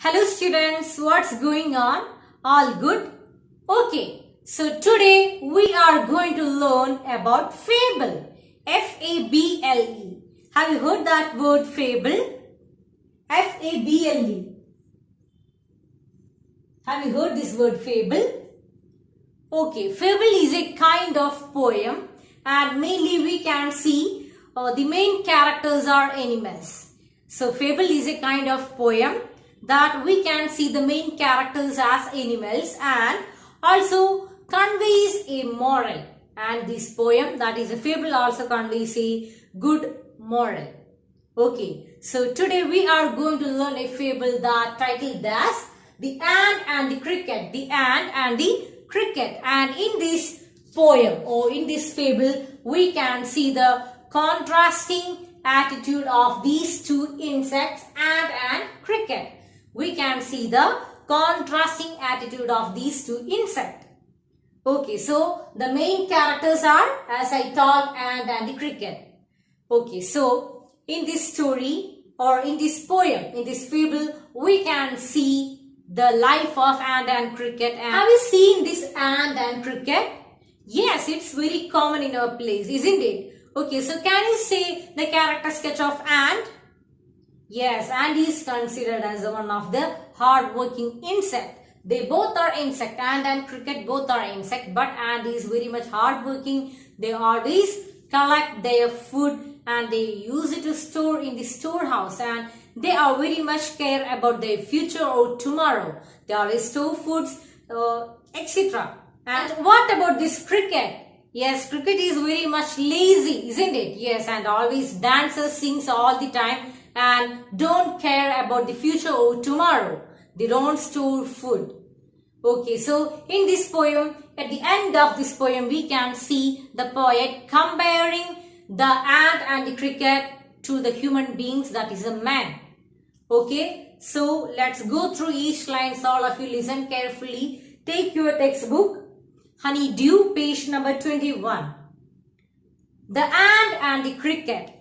Hello students, what's going on? All good? Okay, so today we are going to learn about fable. F-A-B-L-E. Have you heard that word fable? F-A-B-L-E. Have you heard this word fable? Okay, fable is a kind of poem and mainly we can see the main characters are animals. So fable is a kind of poem that we can see the main characters as animals and also conveys a moral, and this poem, that is a fable, also conveys a good moral. Okay, so today we are going to learn a fable that titled as The Ant and the Cricket. The Ant and the Cricket. And in this poem or in this fable we can see the contrasting attitude of these two insects, ant and cricket. We can see the contrasting attitude of these two insects. Okay, so the main characters are, as I told, ant and the cricket. Okay, so in this story or in this poem, in this fable, we can see the life of ant and cricket. And have you seen this ant and cricket? Yes, it's very common in our place, isn't it? Okay, so can you say the character sketch of ant? Yes, ant is considered as one of the hard-working insect. They both are insect, ant and cricket both are insect, but ant is very much hard-working. They always collect their food and they use it to store in the storehouse, and they are very much care about their future or tomorrow. They always store foods, etc. And what about this cricket? Yes, cricket is very much lazy, isn't it? Yes, and always dances, sings all the time and don't care about the future or tomorrow. They don't store food. Okay, so in this poem, at the end of this poem, we can see the poet comparing the ant and the cricket to the human beings, that is a man. Okay, so let's go through each line. So all of you listen carefully. Take your textbook, Honeydew, page number 21. The ant and the cricket.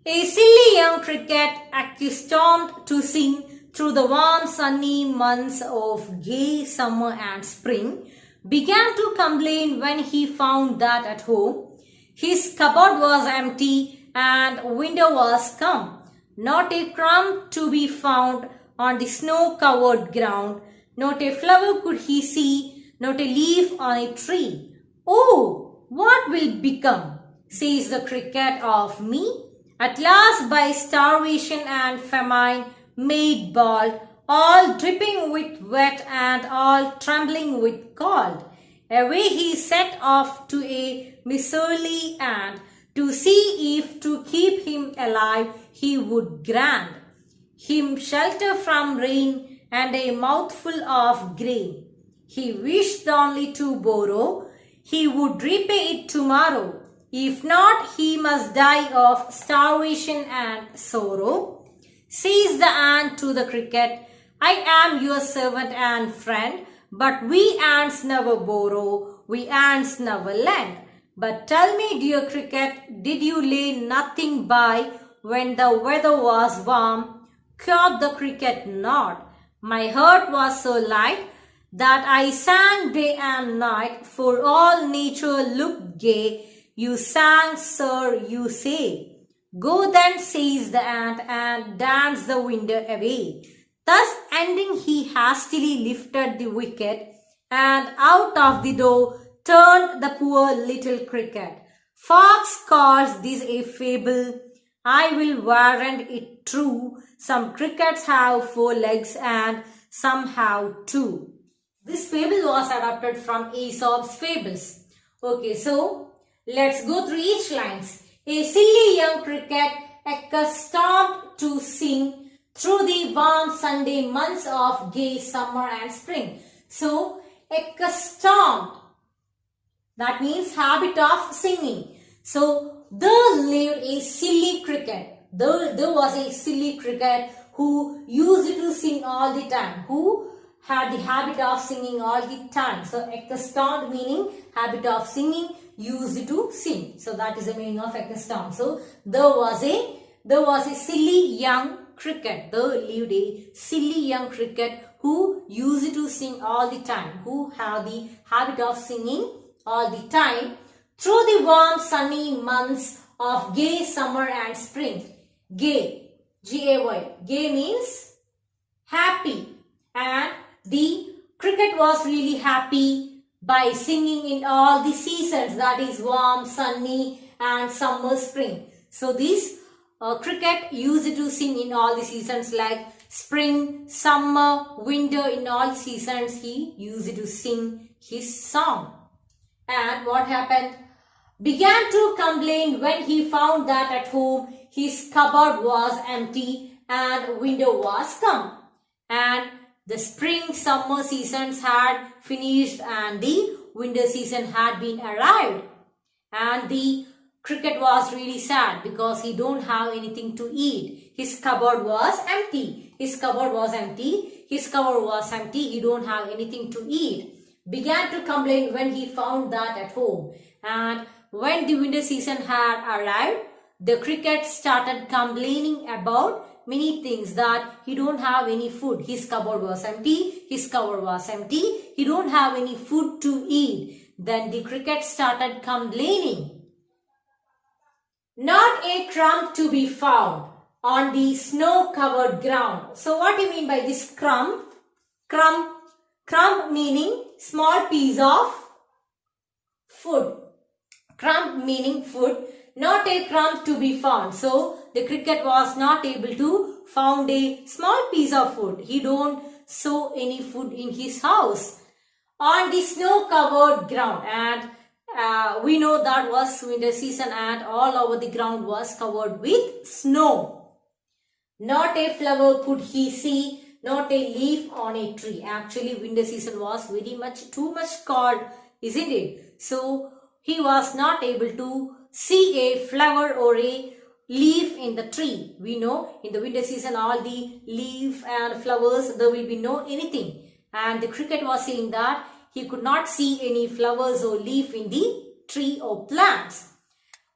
A silly young cricket, accustomed to sing through the warm sunny months of gay summer and spring, began to complain when he found that at home his cupboard was empty and window was come. Not a crumb to be found on the snow-covered ground, not a flower could he see, not a leaf on a tree. "Oh, what will become," says the cricket, "of me? At last by starvation and famine made bald, all dripping with wet and all trembling with cold." Away he set off to a miserly ant to see if to keep him alive he would grant him shelter from rain and a mouthful of grain. He wished only to borrow, he would repay it tomorrow. If not, he must die of starvation and sorrow. Says the ant to the cricket, "I am your servant and friend, but we ants never borrow, we ants never lend. But tell me, dear cricket, did you lay nothing by when the weather was warm?" Quoth the cricket, "Not. My heart was so light that I sang day and night, for all nature looked gay. You sang, sir, you say. Go then," says the ant, and danced the window away. Thus ending, he hastily lifted the wicket, and out of the door turned the poor little cricket. Fox calls this a fable. I will warrant it true. Some crickets have 4 legs and some have 2. This fable was adapted from Aesop's fables. Okay, so let's go through each lines. A silly young cricket, accustomed to sing through the warm Sunday months of gay summer and spring. So, accustomed, that means habit of singing. So, there lived a silly cricket. There was a silly cricket who used to sing all the time, who had the habit of singing all the time. So, accustomed meaning habit of singing, used to sing. So, that is the meaning of accustomed. So, there was a silly young cricket. There lived a silly young cricket who used to sing all the time, who had the habit of singing all the time through the warm sunny months of gay summer and spring. Gay, G-A-Y. Gay means happy, and the cricket was really happy by singing in all the seasons, that is warm, sunny and summer, spring. So this cricket used to sing in all the seasons like spring, summer, winter. In all seasons he used to sing his song. And what happened? Began to complain when he found that at home his cupboard was empty and winter was come. And the spring, summer seasons had finished and the winter season had been arrived. And the cricket was really sad because he don't have anything to eat. His cupboard was empty. His cupboard was empty. His cupboard was empty. He don't have anything to eat. Began to complain when he found that at home. And when the winter season had arrived, the cricket started complaining about many things, that he don't have any food. His cupboard was empty. His cupboard was empty. He don't have any food to eat. Then the cricket started complaining. Not a crumb to be found on the snow-covered ground. So what do you mean by this crumb? Crumb meaning small piece of food. Crumb meaning food. Not a crumb to be found. So the cricket was not able to found a small piece of food. He don't sow any food in his house on the snow-covered ground. And we know that was winter season and all over the ground was covered with snow. Not a flower could he see, not a leaf on a tree. Actually, winter season was very much too much cold, isn't it? So he was not able to see a flower or a leaf in the tree. We know in the winter season all the leaf and flowers, there will be no anything. And the cricket was saying that he could not see any flowers or leaf in the tree or plants.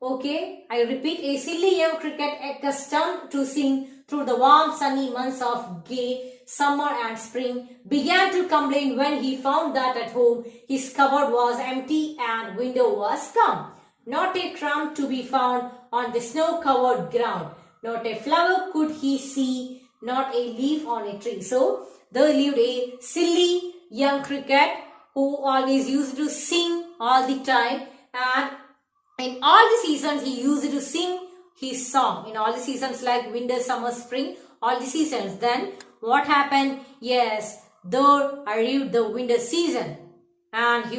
Okay, I repeat, a silly young cricket accustomed to sing through the warm sunny months of gay summer and spring began to complain when he found that at home his cupboard was empty and winter was come. Not a crumb to be found on the snow-covered ground. Not a flower could he see, not a leaf on a tree. So there lived a silly young cricket who always used to sing all the time, and in all the seasons he used to sing his song. In all the seasons like winter, summer, spring, all the seasons. Then what happened? Yes, there arrived the winter season. And he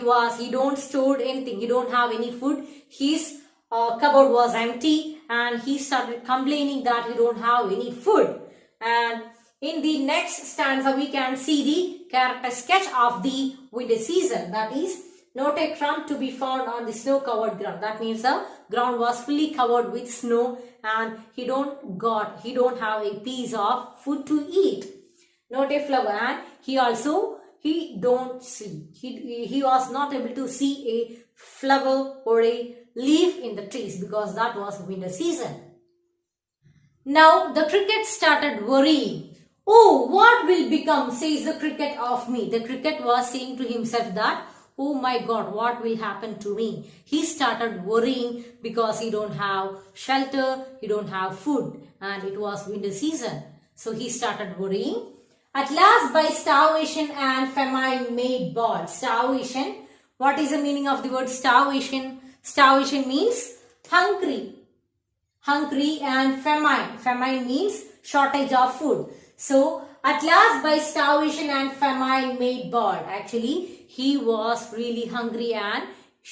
don't store anything. He don't have any food. His cupboard was empty and he started complaining that he don't have any food. And in the next stanza, we can see the character sketch of the winter season. That is, not a crumb to be found on the snow-covered ground. That means the ground was fully covered with snow and he don't have a piece of food to eat. Not a flower, and he don't see. He was not able to see a flower or a leaf in the trees because that was winter season. Now the cricket started worrying. Oh, what will become, says the cricket, of me? The cricket was saying to himself that, oh my God, what will happen to me? He started worrying because he don't have shelter, he don't have food, and it was winter season. So he started worrying. At last, by starvation and famine made bold. Starvation. What is the meaning of the word starvation? Starvation means hungry. Hungry, and famine. Famine means shortage of food. So, at last, by starvation and famine made bold. Actually, he was really hungry and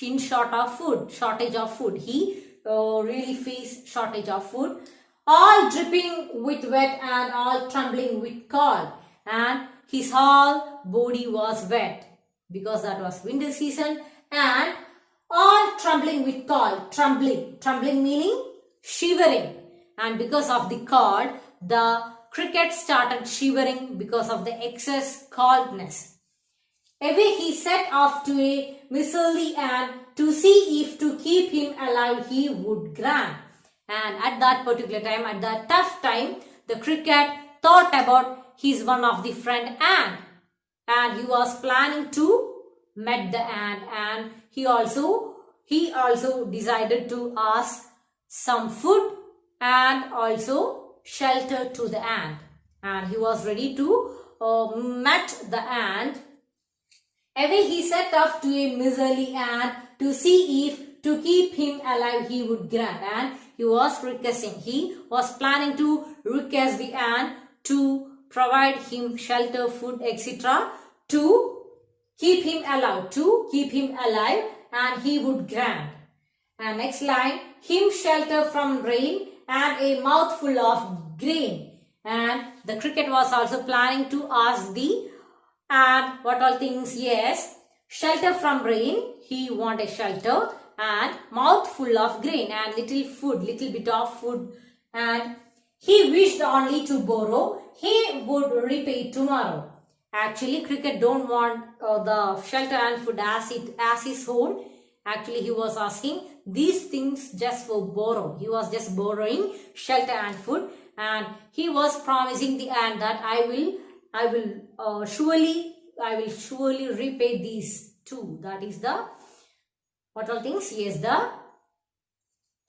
in shortage of food. He really faced shortage of food. All dripping with wet and all trembling with cold. And his whole body was wet because that was winter season, and all trembling with cold. Trembling meaning shivering, and because of the cold the cricket started shivering because of the excess coldness. Away he set off to a miserly and to see if to keep him alive he would grant. And at that particular time, at that tough time, the cricket thought about his one of the friend ant, and he was planning to meet the ant, and he also decided to ask some food and also shelter to the ant, and he was ready to meet the ant. Away he set off to a miserly ant to see if to keep him alive he would grant, and he was requesting. He was planning to request the ant to provide him shelter, food, etc. to keep him alive, and he would grant. And next line, him shelter from rain and a mouthful of grain. And the cricket was also planning to ask the ant what all things. Yes, shelter from rain, he want a shelter, and mouthful of grain and little bit of food, and he wished only to borrow, he would repay tomorrow. Actually, cricket don't want the shelter and food as his own. Actually, he was asking these things just for borrow. He was just borrowing shelter and food, and he was promising the ant that I will surely repay these two. That is the what all things? Yes, the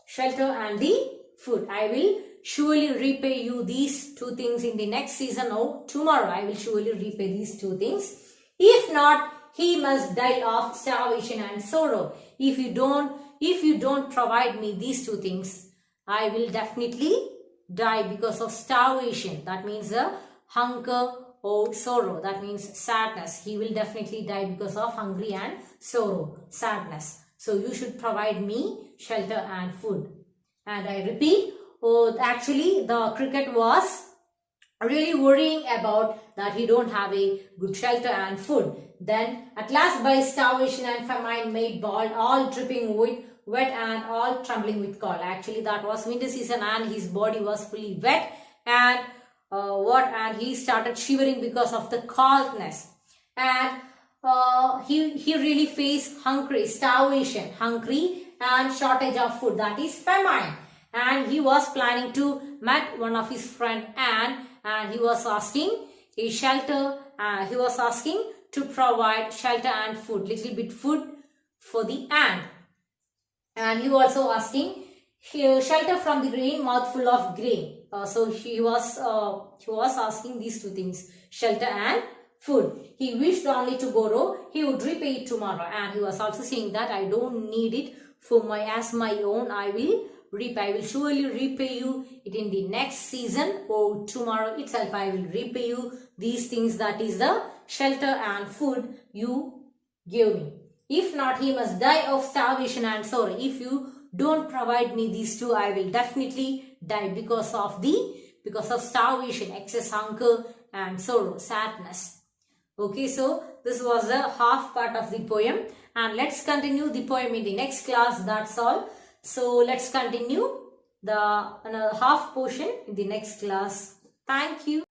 shelter and the food. I will surely repay you these two things in the next season, or tomorrow I will surely repay these two things. If not, he must die of starvation and sorrow. If you don't provide me these two things, I will definitely die because of starvation. That means hunger or sorrow. That means sadness. He will definitely die because of hungry and sorrow, sadness. So you should provide me shelter and food. And I repeat, actually the cricket was really worrying about that he don't have a good shelter and food. Then at last by starvation and famine made bald, all dripping with wet and all trembling with cold. Actually that was winter season and his body was fully wet, and and he started shivering because of the coldness. And he really faced starvation, hungry and shortage of food, that is famine. And he was planning to meet one of his friend and he was asking a shelter. He was asking to provide shelter and food, little bit food for the ant. And he also asking shelter from the rain, mouthful of grain. So he was asking these two things, shelter and food. He wished only to borrow, he would repay it tomorrow. And he was also saying that I don't need it for my own. I will surely repay you it in the next season, or tomorrow itself I will repay you these things, that is the shelter and food you gave me. If not, he must die of starvation and sorrow. If you don't provide me these two, I will definitely die because of starvation, excess hunger and sorrow, sadness. Okay, so this was the half part of the poem, and let's continue the poem in the next class. That's all. So let's continue the another half portion in the next class. Thank you.